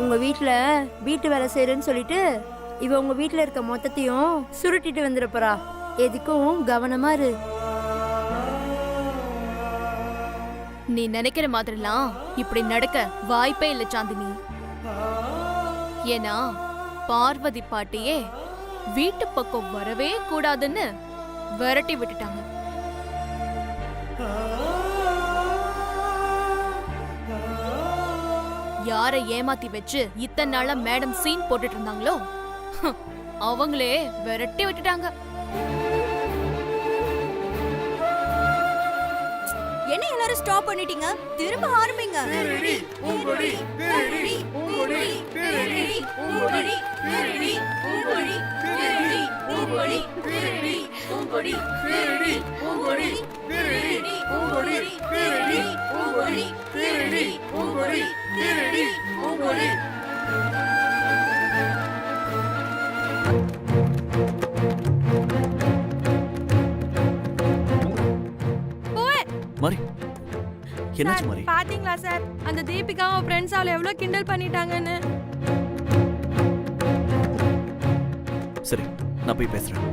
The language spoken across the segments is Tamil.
உங்க வீட்ல வீட்டு வேலை செய்யறேன்னு சொல்லிட்டு இவ உங்க வீட்ல இருக்க மொத்தத்தையும் சுருட்டிட்டு வந்துடப்போறா. எதுக்கும் கவனமா இரு. நீ நினைக்கிற மாதிரிலாம் இப்படி நடக்க வாய்ப்பே இல்ல சாந்தினி. ஏன்னா பார்வதி பாட்டியே வீட்டு பக்கம் வரவே கூடாதுன்னு விரட்டி விட்டுட்டாங்க. யாரை ஏமாத்தி வச்சு இத்தனை நாளா மேடம் சீன் போட்டுட்டு இருந்தாங்களோ அவங்களே விரட்டி விட்டுட்டாங்க. என்ன எல்லாரும் ஸ்டாப் பண்ணிட்டீங்க? திரும்ப ஆரம்பிங்க. மாரி என்னாச்சு மாரி? பாத்தீங்களா சார், அந்த தீபிகாவும் ஃப்ரெண்ட்ஸ் அவளை எவ்வளவு கிண்டல் பண்ணிட்டாங்கன்னு. சரி, நான் போய் பேசுறேன்.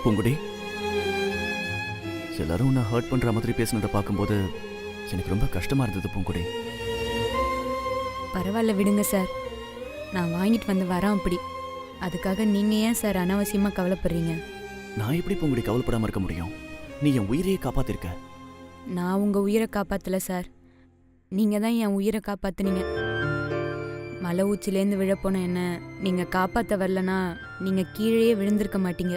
பூங்குடி, எல்லாரும் உன்னை ஹர்ட் பண்ற மாதிரி பேசினதை பார்க்கும்போது எனக்கு ரொம்ப கஷ்டமா இருந்தது பூங்குடி. பரவாயில்ல விடுங்க சார், நான் வாங்கிட்டு வந்து வரேன். அப்படி அதுக்காக நீங்க ஏன் சார் அனாவசியமா கவலைப்படுறீங்க? நான் எப்படி பூங்குடி கவலைப்படாம இருக்க முடியும்? நீ என் உயிரையே காப்பாத்திருக்க. நான் உங்க உயிரை காப்பாத்தல சார், நீங்க தான் என் உயிரை காப்பாத்துனீங்க. மலை உச்சிலேருந்து விழப்போன என்ன நீங்க காப்பாத்த வரலனா நீங்க கீழே விழுந்திருக்க மாட்டீங்க.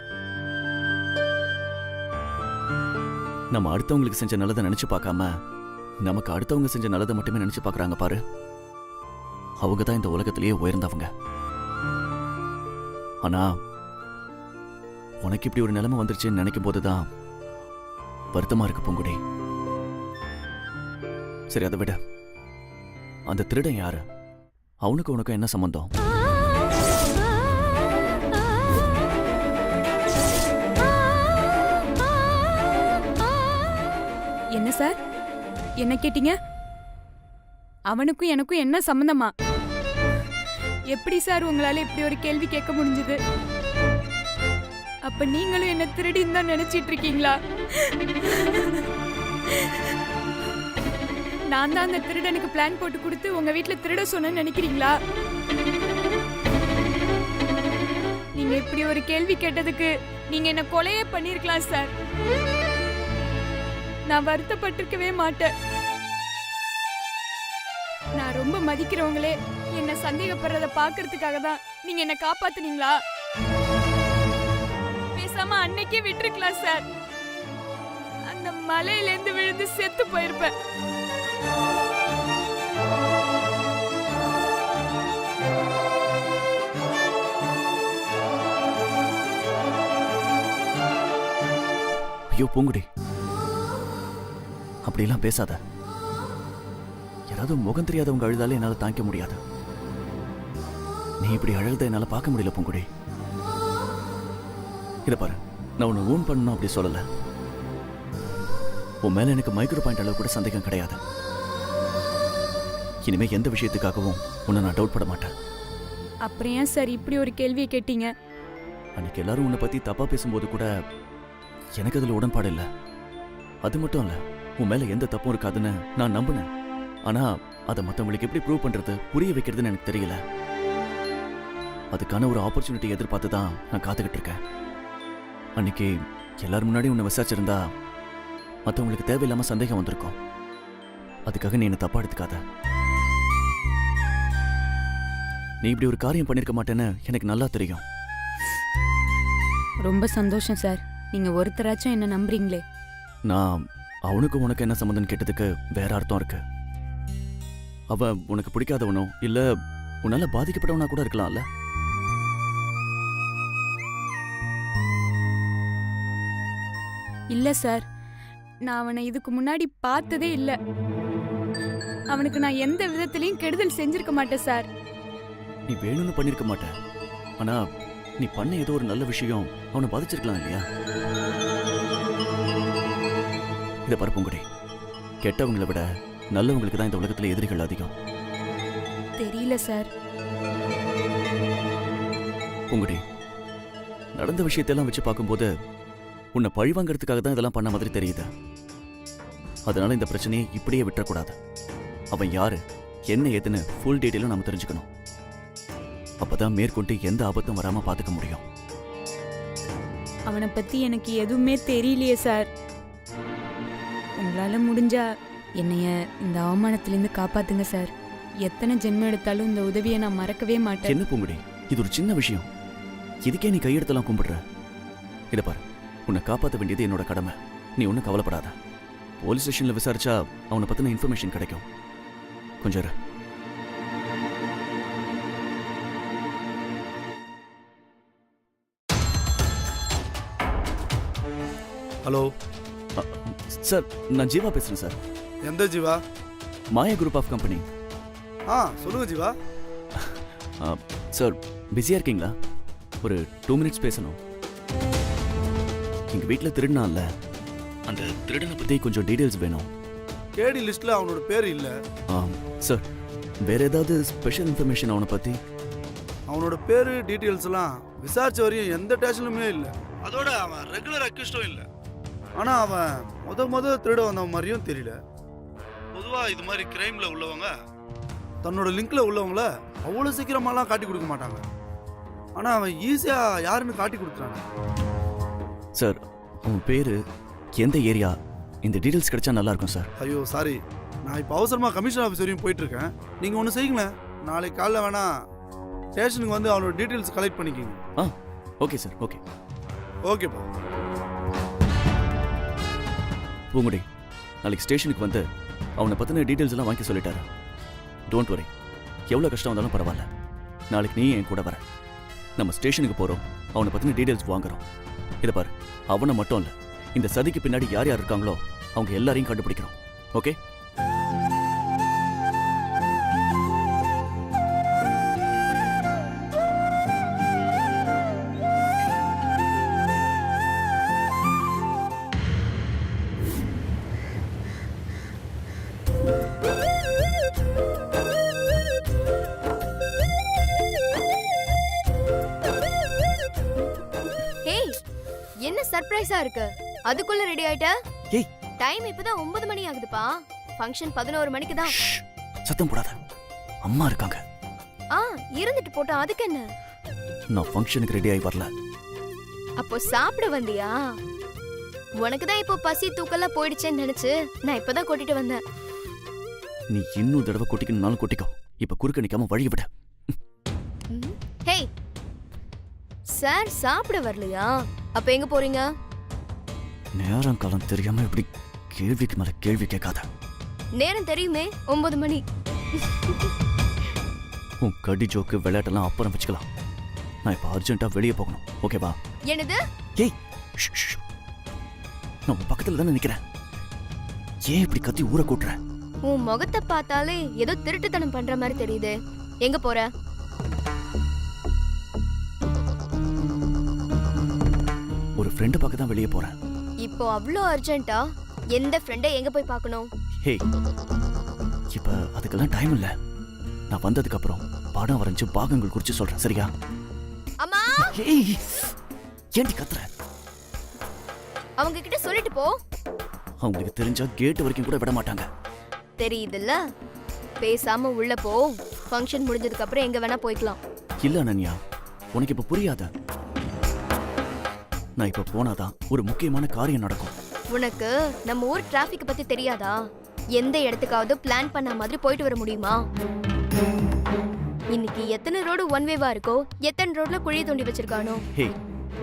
நம்ம அடுத்தவங்களுக்கு செஞ்ச நல்லதை நினைச்சு பார்க்காம நமக்கு அடுத்தவங்க செஞ்ச நல்லதை மட்டுமே நினைச்சு பார்க்கறாங்க பாரு. அவங்க தான் இந்த உலகத்திலேயே உயர்ந்தவங்க. ஆனா உனக்கு இப்படி ஒரு நிலைமை வந்துருச்சுன்னு நினைக்கும் போதுதான் வருத்தமா இருக்கு பூங்குடி. சரி, அதை விட அந்த திருடன் யாரு? அவனுக்கு உனக்கு என்ன சம்பந்தம்? என்ன சார், என்ன கேட்டீங்க? அவனுக்கும் எனக்கும் என்ன சம்பந்தமா? எப்படி சார் உங்களால இப்படி ஒரு கேள்வி கேட்க முடிஞ்சது? அப்ப நீங்களும் என்ன திருடின்னு தான் நினைச்சிட்டு இருக்கீங்களா? நான் தான் அந்த திருடனுக்கு பிளான் போட்டு கொடுத்து உங்க வீட்டுல திருட சொன்னேன்னு நினைக்கிறீங்களா? நீங்க இப்படி ஒரு கேள்வி கேட்டதுக்கு நீங்க என்ன கொலையே பண்ணிருக்கலாம் சார். நான் வருத்தப்பட்டிருக்கவே மாட்டேன். நான் ரொம்ப மதிக்கிறவங்களே என்ன சந்தேகப்படுறத பாக்குறதுக்காக தான் நீங்க என்ன காப்பாத்துனீங்களா? பேசாம அன்னைக்கே விட்டுருக்கலாம் சார். அந்த மலையில இருந்து விழுந்து செத்து போயிருப்பேன். ஐயோ பூங்குடி, அப்படிலாம் பேசாத. யாராவது முகம் தெரியாதவங்க அழுதாலே என்னால தாங்க முடியாது. நீ இப்படி அழுத என்னால பார்க்க முடியல பூங்குடி. இத பாரு, நான் உன்னை ஊன் பண்ணணும் அப்படி சொல்லல. உன் மேல எனக்கு மைக்ரோ பாயிண்ட் அளவு கூட சந்தேகம் கிடையாது. இனிமே எந்த விஷயத்துக்காகவும் உன்னை நான் டவுட் பட மாட்டேன். அப்புறம் ஏன் சார் இப்படி ஒரு கேள்வியை கேட்டீங்க? அன்னைக்கு எல்லாரும் உன்னை பத்தி தப்பா பேசும்போது கூட எனக்கு அதுல உடன்பாடு இல்லை. அது மட்டும் இல்ல, உன் மேல எந்த தப்பும் இருக்காதுன்னு நான் நம்பினேன். ஆனா அதை மத்தவங்களுக்கு எப்படி ப்ரூவ் பண்றது, புரிய வைக்கிறதுன்னு எனக்கு தெரியல. அதுக்கான ஒரு ஆப்பர்ச்சுனிட்டி எதிர்பார்த்து தான் நான் காத்துக்கிட்டு இருக்கேன். அன்னைக்கு எல்லாரும் முன்னாடி உன்னை விசாரிச்சிருந்தா மற்றவங்களுக்கு தேவையில்லாம சந்தேகம் வந்திருக்கும். அதுக்காக நீ என்ன தப்பா எடுத்துக்காத. நீ இப்படி ஒரு காரியம் பண்ணிருக்க மாட்டேன்னு எனக்கு நல்லா தெரியும். ரொம்ப சந்தோஷம் சார். நீங்க ஒருத்தராச்சும் என்ன நம்புறீங்களே. நான் அவனுக்கும் உனக்கு என்ன சம்மந்தம் கேட்டதுக்கு வேற அர்த்தம் இருக்கு. அவ உனக்கு பிடிக்காதவனோ இல்ல உன்னால பாதிக்கப்பட்டவனா கூட இருக்கலாம்ல. இல்ல சார், நான் அவனை இதுக்கு முன்னாடி பார்த்ததே இல்ல. அவனுக்கு நான் எந்த விதத்திலையும் கெடுதல் செஞ்சிருக்க மாட்டேன் சார். நீ வேணும்னு பண்ணிருக்க மாட்ட. ஆனா நீ பண்ண ஏதோ ஒரு நல்ல விஷயம் அவனை பாதிச்சிருக்கலாம் இல்லையா? இதை பாரு பூங்குடி, கெட்டவங்களை விட நல்லவங்களுக்கு தான் இந்த உலகத்துல எதிரிகள் அதிகம். தெரியல சார். பூங்குடி, நடந்த விஷயத்தெல்லாம் வச்சு பார்க்கும்போது உன்னை பழிவாங்கிறதுக்காக தான் இதெல்லாம் பண்ண மாதிரி தெரியுது. அதனால இந்த பிரச்சனையை இப்படியே விட்டுறக்கூடாது. அவன் யாரு, என்ன ஏதுன்னு ஃபுல் டீட்டெயிலும் நம்ம தெரிஞ்சுக்கணும். அப்பதான் மேற்கொண்டு எந்த ஆபத்தும் வராம பாத்துக்க முடியும். அவனை பத்தி எனக்கு எதுவுமே தெரியலையே சார். உங்களால முடிஞ்சா என்னைய இந்த அவமானத்திலிருந்து காப்பாத்துங்க சார். எத்தனை ஜென்மம் எடுத்தாலும் இந்த உதவியை நான் மறக்கவே மாட்டேன். என்ன பூங்குடி, இது ஒரு சின்ன விஷயம். இதுக்கே நீ கையெடுத்தெல்லாம் கும்பிடுற. இதை பாரு, உன்னை காப்பாற்ற வேண்டியது என்னோட கடமை. நீ ஒன்றும் கவலைப்படாத. போலீஸ் ஸ்டேஷன்ல விசாரிச்சா அவனை பத்தின இன்ஃபர்மேஷன் கிடைக்கும். கொஞ்சம் இரு. ஹலோ சார், நான் ஜீவா பேசுறேன் சார். எந்த ஜீவா? மாயா குரூப் ஆஃப் கம்பெனி. சொல்லுங்க ஜீவா. சார், பிஸியா இருக்கீங்களா? ஒரு 2 மினிட்ஸ் பேசணும். எங்க வீட்டில் திருடினான்ல, அந்த திருடனை பத்தி கொஞ்சம் டீடைல்ஸ் வேணும். கேடி லிஸ்ட்ல அவனோட பேர் இல்ல. சார், வேற ஏதாவது ஸ்பெஷல் இன்ஃபர்மேஷன் அவனை பத்தி? அவனோட பேரு டீடைல்ஸ் எல்லாம் விசாரிச்ச வரையும் எந்த டேஷனுமே இல்ல. அதோட அவன் ரெகுலர் அக்யூஸ்டும் இல்ல. ஆனா அவன் முத திருட வந்த மாதிரியும் தெரியல. பொதுவா இது மாதிரி கிரைம்ல உள்ளவங்க தன்னோட லிங்க்ல உள்ளவங்கள அவ்வளவு சீக்கிரமாலாம் காட்டி கொடுக்க மாட்டாங்க. ஆனா அவன் ஈஸியா யாருன்னு காட்டி கொடுக்குறாங்க. சார், அவன் பேரு, எந்த ஏரியா, இந்த டீடைல்ஸ் கிடைச்சா நல்லா இருக்கும் சார். ஐயோ சாரி, நான் இப்போ அவசரமா கமிஷன் ஆஃபீஸ் வரையும் போயிட்டு இருக்கேன். நீங்க ஒன்று செய்யுங்களேன், நாளைக்கு காலைல வேணா ஸ்டேஷனுக்கு வந்து அவனோட டீடைல்ஸ் கலெக்ட் பண்ணிக்கிங்க. Okay sir. ஓகே ஓகேப்பா. பூங்குடி, நாளைக்கு ஸ்டேஷனுக்கு வந்து அவனை பற்றின டீட்டெயில்ஸ் எல்லாம் வாங்கி சொல்லிட்டாரு. டோன்ட் வரி, எவ்வளோ கஷ்டம் வந்தாலும் பரவாயில்ல. நாளைக்கு நீ என் கூட வர. நம்ம ஸ்டேஷனுக்கு போகிறோம், அவனை பற்றின டீட்டெயில்ஸ் வாங்குறோம். இதை பாரு, அவனை மட்டும் இல்லை, இந்த சதிக்கு பின்னாடி யார் யார் இருக்காங்களோ அவங்க எல்லாரையும் கண்டுபிடிக்கிறோம். ஓகே? என்ன சர்ப்ரைஸா இருக்கு? அதுக்குள்ள ரெடி ஆயிட்ட? ஏய், டைம் இப்பதான் 9 மணி ஆகுதுப்பா. ஃபங்க்ஷன் 11 மணிக்கு தான். சத்தம் போடாத, அம்மா இருக்காங்க. இருந்துட்டு போட்டா அதுக்கு என்ன? நான் ஃபங்க்ஷனுக்கு ரெடி ஆகி வரல. அப்போ சாப்பிட வந்தியா? உனக்கு தான் இப்போ பசி தூக்கெல்லாம் போயிடுச்சேன்னு நினைச்சு நான் இப்பதான் கூட்டிட்டு வந்தேன். நீ இன்னும் தடவை கொட்டிக்கணும்னாலும் கொட்டிக்கோ. இப்ப குறுக்க நிக்காம வழி விட. ஹே சார், சாப்பிட வரலையா? அப்ப எங்க போறீங்க? நேரம் காலம் தெரியாம இப்படி கேள்விக்கு மேல கேள்வி கேட்காத. நேரம் தெரியுமே, 9 மணி. உன் கடி ஜோக்கு விளையாட்டெல்லாம் அப்புறம் வச்சுக்கலாம். நான் இப்ப அர்ஜென்ட்டா வெளியே போகணும். ஓகேவா? என்னது? ஏய், நான் உன் பக்கத்துல தானே நிக்கிறேன். ஏன் இப்படி கத்தி ஊற கூட்டுற? உன் முகத்தை பார்த்தாலே ஏதோ திருட்டுத்தனம் பண்ற மாதிரி தெரியுது. எங்க போற? ஒரு ஃப்ரெண்ட் பார்க்க தான் வெளியே போறேன். இப்போ அவ்வளோ அர்ஜென்ட்டா? எந்த ஃப்ரெண்டை எங்க போய் பார்க்கணும்? ஹே, இப்ப அதுக்கெல்லாம் டைம் இல்ல. நான் வந்ததுக்கு அப்புறம் படம் வரைஞ்சு பாகங்கள் குறிச்சு சொல்றேன், சரியா? அம்மா, ஏய், ஏன்டி கத்துற? அவங்க கிட்ட சொல்லிட்டு போ. அவங்களுக்கு தெரிஞ்சா கேட் வரைக்கும் கூட விட மாட்டாங்க. தெரியுதுல்ல, பேசாம உள்ள போ. ஃபங்க்ஷன் முடிஞ்சதுக்கு அப்புறம் எங்க வேணா போய்க்கலாம். இல்ல அனன்யா, உனக்கு இப்ப புரியாத. நான் இப்ப போனாதான் ஒரு முக்கியமான காரியம் நடக்கும். உனக்கு நம்ம ஊர் டிராஃபிக் பத்தி தெரியாதா? எந்த இடத்துக்காவது பிளான் பண்ண மாதிரி போயிட்டு வர முடியுமா? இன்னைக்கு எத்தனை ரோடு ஒன் வேவா இருக்கோ, எத்தனை ரோட்ல குழி தோண்டி வச்சிருக்கானோ. ஹே,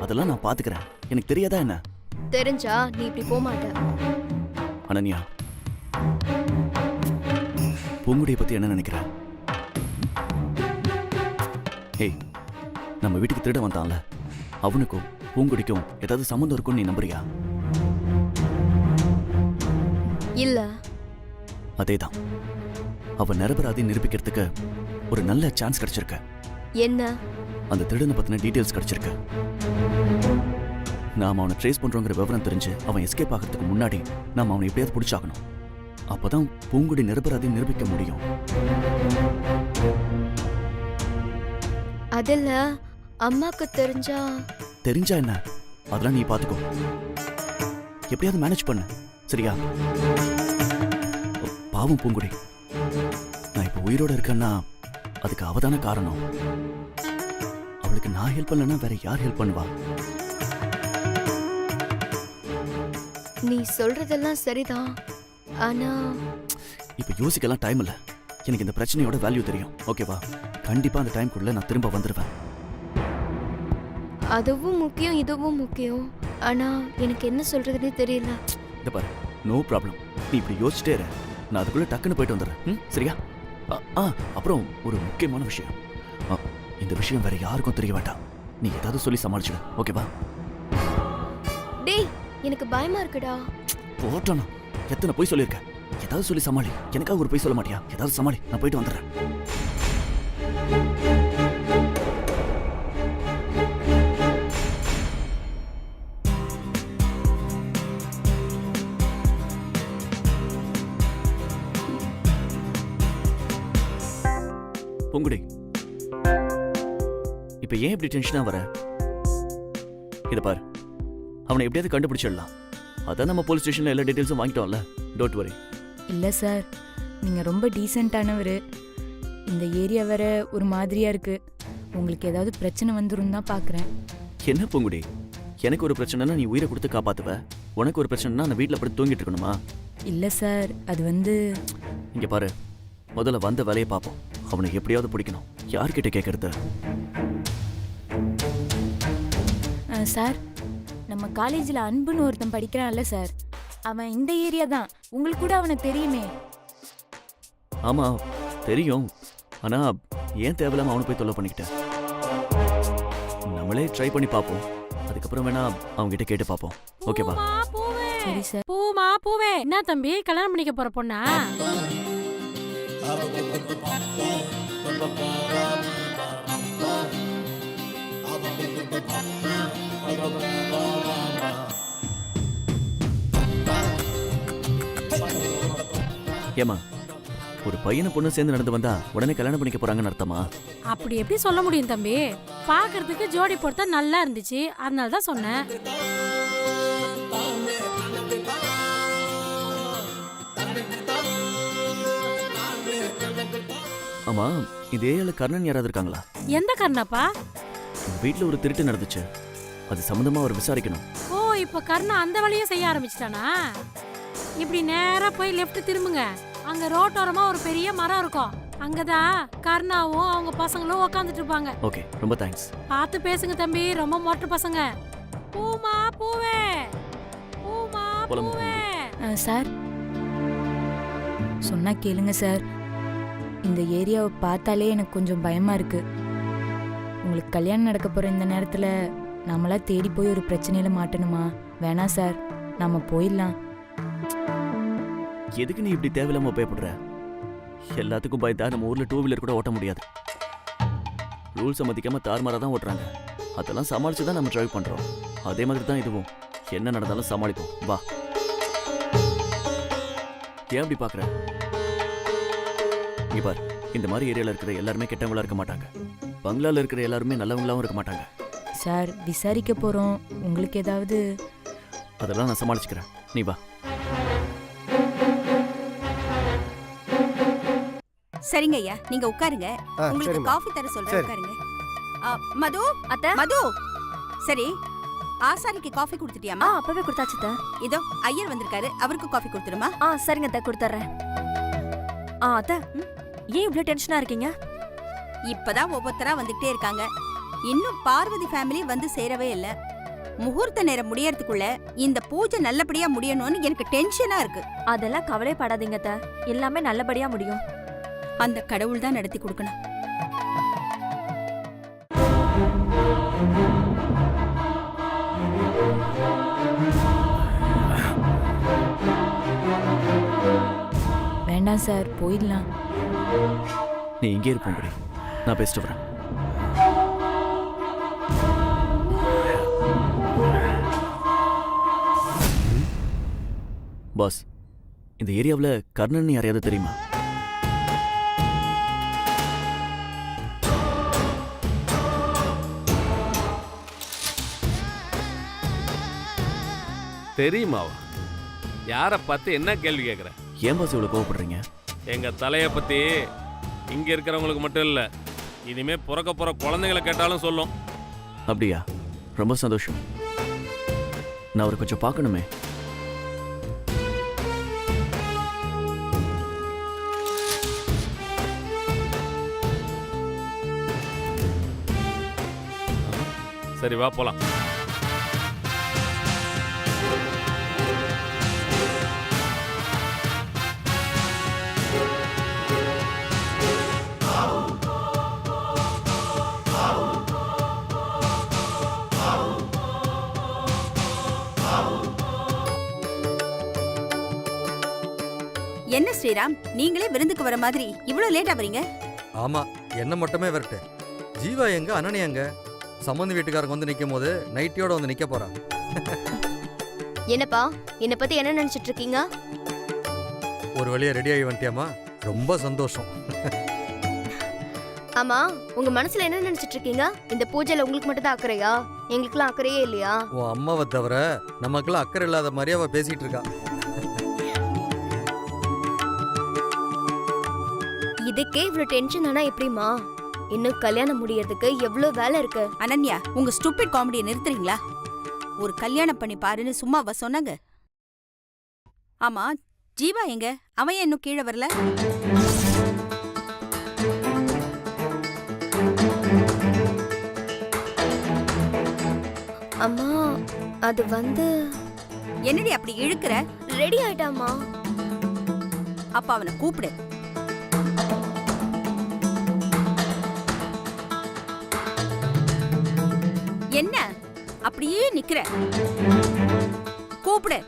அதெல்லாம் நான் பாத்துக்கிறேன். எனக்கு தெரியாதா என்ன? தெரிஞ்சா நீ இப்படி போக மாட்ட. அனன்யா, பூங்குடியை பத்தி என்ன நினைக்கிற? ஏய், நம்ம வீட்டுக்கு திருட வந்தான்ல, அவனுக்கும் பூங்குடிக்கும் ஏதாவது சம்மந்தம் இருக்கும்னு நீ நம்புறியா? இல்ல. அதேதான். அவன் நிரபராதி நிரூபிக்கிறதுக்கு ஒரு நல்ல சான்ஸ் கிடைச்சிருக்கு. என்ன? அந்த திருடனை பத்தின டீடைல்ஸ் கிடைச்சிருக்கு. நாம அவனை ட்ரேஸ் பண்றோங்கிற விவரம் தெரிஞ்சு அவன் எஸ்கேப் ஆகிறதுக்கு முன்னாடி நாம அவனை எப்படியாவது பிடிச்சாகணும். அப்பதான் பூங்குடி நிரபராதி நிரூபிக்க முடியும். அதில்ல அம்மாக்கு தெரிஞ்சா என்ன? அதெல்லாம் நீ பாத்துக்கோ. எப்படியாவது மேனேஜ் பண்ணு, சரியா? பாவம் பூங்குடி. நான் இப்ப உயிரோட இருக்கேன்னா அதுக்கு அவதான காரணம். அவளுக்கு நான் ஹெல்ப் பண்ணலன்னா வேற யார் ஹெல்ப் பண்ணுவா? நீ சொல்றதெல்லாம் சரிதான். ஆனா இப்ப யோசிக்கலாம் டைம் இல்ல. எனக்கு இந்த பிரச்சனையோட வேல்யூ தெரியும், ஓகேவா? கண்டிப்பா அந்த டைம்க்குள்ள நான் திரும்ப வந்துருவேன். அதுவும் முக்கியம், இதுவும் முக்கியம். ஆனா எனக்கு என்ன சொல்றதுன்னே தெரியல. இந்த பாரு, நோ ப்ராப்ளம். நீ இப்படி யோசிச்சிட்டே இரு. நான் அதுக்குள்ள டக்குன்னு போயிட்டு வந்துடுறேன், சரியா? அப்புறம் ஒரு முக்கியமான விஷயம். இந்த விஷயம் வேற யாருக்கும் தெரிய வேண்டாம். நீ ஏதாவது சொல்லி சமாளிச்சிடு, ஓகேவா? டேய், எனக்கு பயமா இருக்குடா. போட்டோம். எத்தனை போய் சொல்லியிருக்க? ஏதாவது சொல்லி சமாளி. எனக்காக ஒரு போய் சொல்ல மாட்டியா? ஏதாவது சமாளி, நான் போயிட்டு வந்துடுறேன். பொங்குடி, இப்ப ஏன் இப்படி டென்ஷனா வர? இத பாரு, அவனை எப்படியாவது கண்டுபிடிச்சிடலாம். அதான் நம்ம போலீஸ் ஸ்டேஷன்ல எல்லா டீடைல்ஸும் வாங்கிட்டோம்ல. Don't worry. இல்ல சார், நீங்க ரொம்ப டீசென்ட்டானவர். இந்த ஏரியா வேற ஒரு மாதிரியா இருக்கு. உங்களுக்கு ஏதாவது பிரச்சனை வந்துரும் தான் பாக்குறேன். என்ன பொங்குடி, எனக்கு ஒரு பிரச்சனைனா நீ உயிரை கொடுத்து காப்பாத்துவ, உனக்கு ஒரு பிரச்சனைனா நான் வீட்டில் படுத்து தூங்கிட்டு இருக்கணுமா? இல்ல சார், அது வந்து இங்க பாரு, முதல்ல வந்த வேலையை பார்ப்போம். அவனை எப்படியாவது பிடிக்கணும். யார்கிட்ட கேட்கறது? சார், நம்ம காலேஜில் அன்புன்னு ஒருத்தன் படிக்கிறான்ல சார், அவன் இந்த ஏரியா தான். உங்களுக்கு கூட அவனை தெரியுமே. ஆமா தெரியும். ஆனா ஏன் தேவையில்லாம அவனை போய் தொல்லை பண்ணிக்கிட்டேன்? நம்மளே ட்ரை பண்ணி பார்ப்போம். அதுக்கப்புறம் வேணா அவங்க கிட்ட கேட்டு பார்ப்போம், ஓகேவா? சரி சார். பூமா பூவே, என்ன தம்பி கல்யாணம் பண்ணிக்க போற பொண்ணா? ஏமா, ஒரு பையனை பொண்ணு சேர்ந்து நடந்து வந்தா உடனே கல்யாணம் பண்ணிக்க போறாங்கன்னு அர்த்தமா? அப்படி எப்படி சொல்ல முடியும் தம்பி? பாக்குறதுக்கு ஜோடி பொறுத்தா நல்லா இருந்துச்சு, அதனால தான் சொன்னேன். ஆமா, இந்த ஏரியால கர்ணன் யாராவது இருக்காங்களா? எந்த கர்ணப்பா? வீட்டுல ஒரு திருட்டு நடந்துச்சு, அது சம்பந்தமா அவர் விசாரிக்கணும். ஓ, இப்ப கர்ணா அந்த வழியே செய்ய ஆரம்பிச்சிட்டானா? இப்படி நேரா போய் லெஃப்ட் திரும்புங்க. அங்க ரோட்டோரமா ஒரு பெரிய மரம் இருக்கும். அங்கதான் கர்ணாவும் அவங்க பசங்களும் உக்காந்துட்டு இருப்பாங்க. ஓகே, ரொம்ப தேங்க்ஸ். பார்த்து பேசுங்க தம்பி, ரொம்ப மொட்டை பசங்க. பூமா பூவே, பூமா பூவே. சார், சொன்னா கேளுங்க சார். இந்த ஏரியாவை பார்த்தாலே எனக்கு கொஞ்சம் பயமா இருக்கு. உங்களுக்கு கல்யாணம் நடக்க போற இந்த நேரத்துல நம்மளா தேடி போய் ஒரு பிரச்சனையில மாட்டணுமா? வேணாம் சார், நாம போயிடலாம். எதுக்கு நீ இப்படி தேவையில்லாம பயப்படுற? எல்லாத்துக்கும் பயந்தா நம்ம ஊர்ல 2 வீலர் கூட ஓட்ட முடியாது. ரூல்ஸை மதிக்காம தாறுமாறா தான் ஓட்டுறாங்க. அதெல்லாம் சமாளிச்சு தான் நம்ம டிரைவ் பண்றோம். அதே மாதிரி தான் இதுவும். என்ன நடந்தாலும் சமாளிப்போம், வா. ஏன் அப்படி பாக்குற? இங்க பாரு, இந்த மாதிரி ஏரியால இருக்கிற எல்லாருமே கெட்டவங்களா இருக்க மாட்டாங்க. பங்களால இருக்கிற எல்லாருமே நல்லவங்களாவும் இருக்க மாட்டாங்க. சார், விசாரிக்க போறோம். உங்களுக்கு ஏதாவது? அதெல்லாம் நான் சமாளிச்சுக்கிறேன், நீ வா. சரிங்க ஐயா, நீங்க உட்காருங்க. உங்களுக்கு சரிம்மா. காஃபி தர சொல்றேன், சரி. உட்காருங்க. மது அத்தை மது சரி ஆசாரிக்கு காஃபி கொடுத்துட்டியாமா? அப்பவே கொடுத்தாச்சு அத்தை. இதோ ஐயர் வந்திருக்காரு, அவருக்கு காஃபி கொடுத்துருமா? சரிங்க அத்தை, கொடுத்துட்றேன். அத்தை ஏன் இவ்வளவு டென்ஷனா இருக்கீங்க? இப்பதான் ஒவ்வொருத்தரா வந்துட்டே இருக்காங்க. இன்னும் பார்வதி ஃபேமிலி வந்து சேரவே இல்ல. முகூர்த்த நேரம் முடியறதுக்குள்ள இந்த பூஜை நல்லபடியா முடியணும்னு எனக்கு டென்ஷனா இருக்கு. அதெல்லாம் கவலைப்படாதீங்க அத்தை, எல்லாமே நல்லபடியா முடியும். அந்த கடவுள் தான் நடத்தி கொடுக்கணும். வேண்டாம் சார், போயிடலாம். நீ இங்கே இருப்போம் குடி, நான் பேசிட்டு வரேன். பாஸ், இந்த ஏரியாவில் கர்ணன் யாரையாவது தெரியுமா? தெரியுமாவா? யாரை பார்த்து என்ன கேள்வி கேட்குற? ஏன் பாஸ் இவ்வளோ கோவப்படுறீங்க? எங்கள் தலையை பற்றி இங்கே இருக்கிறவங்களுக்கு மட்டும் இல்லை, இனிமே பிறக்க போகிற குழந்தைங்களை கேட்டாலும் சொல்லும். அப்படியா? ரொம்ப சந்தோஷம். நான் அவரை கொஞ்சம் பார்க்கணுமே. சரி வா போலாம். என்ன ஸ்ரீராம், நீங்களே விருந்துக்கு வர மாதிரி இவ்வளவு லேட்டா வரீங்க? ஆமா, என்ன மட்டுமே வரட்டு. ஜீவா எங்க, அனனி எங்க? சம்பந்தி வீட்டுக்காரங்க வந்து நிக்கும் போது நைட்டியோட வந்து நிக்க போறான். என்னப்பா, என்ன பத்தி என்ன நினைச்சிட்டு இருக்கீங்க? ஒரு வழியா ரெடி ஆகி வந்துட்டியாமா? ரொம்ப சந்தோஷம். ஆமா, உங்க மனசுல என்ன நினைச்சிட்டு இருக்கீங்க? இந்த பூஜையில உங்களுக்கு மட்டும் தான் அக்கறையா? எங்களுக்குலாம் அக்கறையே இல்லையா? உன் அம்மாவை தவிர நமக்கெல்லாம் அக்கறை இல்லாத மாதிரி அவ பேசிட்டு இருக்கா. இதுக்கே இவ்வளவு டென்ஷன் ஆனா எப்படிமா? இன்னும் கல்யாணம் முடியறதுக்கு எவ்வளவு வேலை இருக்கு. அனன்யா, உங்க ஸ்டூபிட் காமெடியை நிறுத்துறீங்களா? ஒரு கல்யாணம் பண்ணி பாருன்னு சும்மாவா சொன்னாங்க? ஆமா, ஜீவா எங்க? அவன் ஏன் இன்னும் கீழே வரல? அம்மா, அது வந்து என்னடி அப்படி இழுக்கிற? ரெடி ஆயிட்டாமா. அப்ப அவனை கூப்பிடு. என்ன அப்படியே நிக்கிற? கூப்பிடு.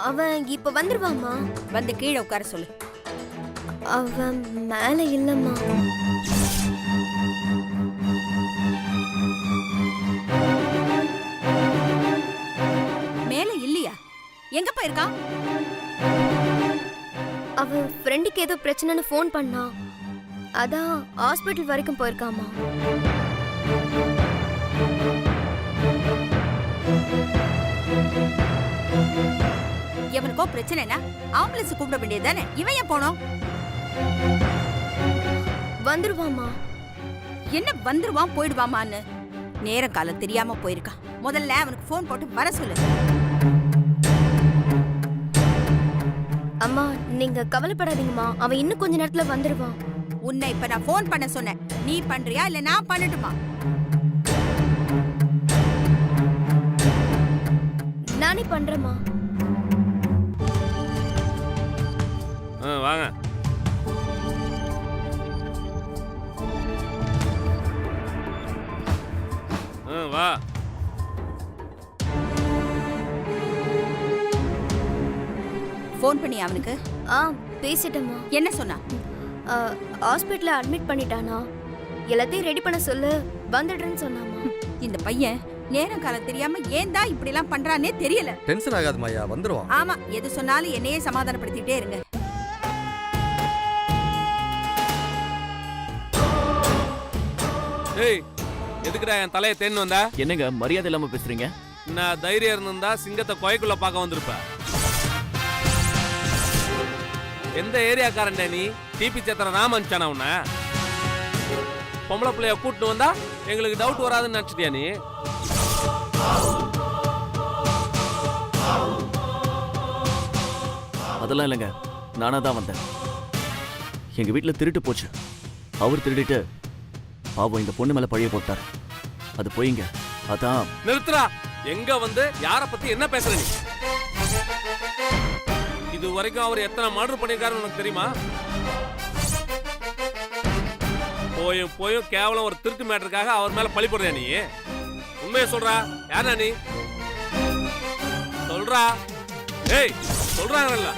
அவன் இப்ப வந்துருவாமா. வந்து கீழே உட்கார சொல்லு. அவன் மேல இல்லம்மா. மேல இல்லையா? எங்க போயிருக்கான்? அவன் ஃப்ரெண்டுக்கு ஏதோ பிரச்சனைன்னு ஃபோன் பண்ணா, அதான் ஹாஸ்பிட்டல் வரைக்கும் போயிருக்காமா. எவனுக்கோ பிரச்சனைனா ஆம்புலன்ஸ் கூப்பிட வேண்டியது தானே? இவன் ஏன் போனோம்? வந்துருவாமா. என்ன வந்துருவான் போயிடுவாமான்னு? நேர காலம் தெரியாம போயிருக்கான். முதல்ல அவனுக்கு ஃபோன் போட்டு வர சொல்லு. அம்மா, நீங்க கவலைப்படாதீங்கம்மா, அவன் இன்னும் கொஞ்ச நேரத்துல வந்துருவான். உன்னை இப்ப நான் ஃபோன் பண்ண சொன்னேன். நீ பண்றியா இல்ல நான் பண்ணட்டுமா? நானே பண்றேம்மா. வாங்க. வா. ஃபோன் பண்ணி அவனுக்கு? பேசிட்டேம்மா. என்ன சொன்னா? ஹாஸ்பிட்டல்ல அட்மிட் பண்ணிட்டானா, எல்லாத்தையும் ரெடி பண்ண சொல்லு, வந்துடுறேன்னு சொன்னாமா. இந்த பையன் நேரம் காலம் தெரியாம ஏன் தான் இப்படி எல்லாம் பண்றானே தெரியல. டென்ஷன் ஆகாதுமா, ஐயா வந்துருவான். ஆமா, எது சொன்னாலும் என்னையே சமாதானப்படுத்திட்டே இருங்க. ஏய், எதுக்குடா என் தலையை தேன்னு வந்தா? என்னங்க மரியாதை இல்லாம பேசுறீங்க? நான் தைரியம் இருந்திருந்தா சிங்கத்தை கொயக்குள்ள பார்க்க வந்திருப்பேன். எந்த ஏரியாக்காரன்டா நீ? டிபி சேத்திர ராமன்ச்சானா உன்ன? பொம்பளை பிள்ளைய கூட்டிட்டு வந்தா எங்களுக்கு டவுட் வராதுன்னு நினைச்சிட்டியா நீ? அதெல்லாம் இல்லைங்க, நானா தான் வந்தேன். எங்க வீட்டில் திருட்டு போச்சு. அவர் திருடிட்டு பாவம் இந்த பொண்ணு மேல பழிய போட்டார். அது போயிங்க. அதான். நிறுத்துறா. எங்க வந்து யார பத்தி என்ன பேசுற நீ? இது வரைக்கும் அவர் எத்தனை மர்டர் பண்ணிருக்காருன்னு உனக்கு தெரியுமா? போயும் போயும் கேவலம் ஒரு திருட்டு மேட்டருக்காக அவர் மேல பழி போடுறியா நீ? உண்மையை சொல்றா. யாரா நீ? சொல்றா. ஏய், சொல்றாங்கல்ல.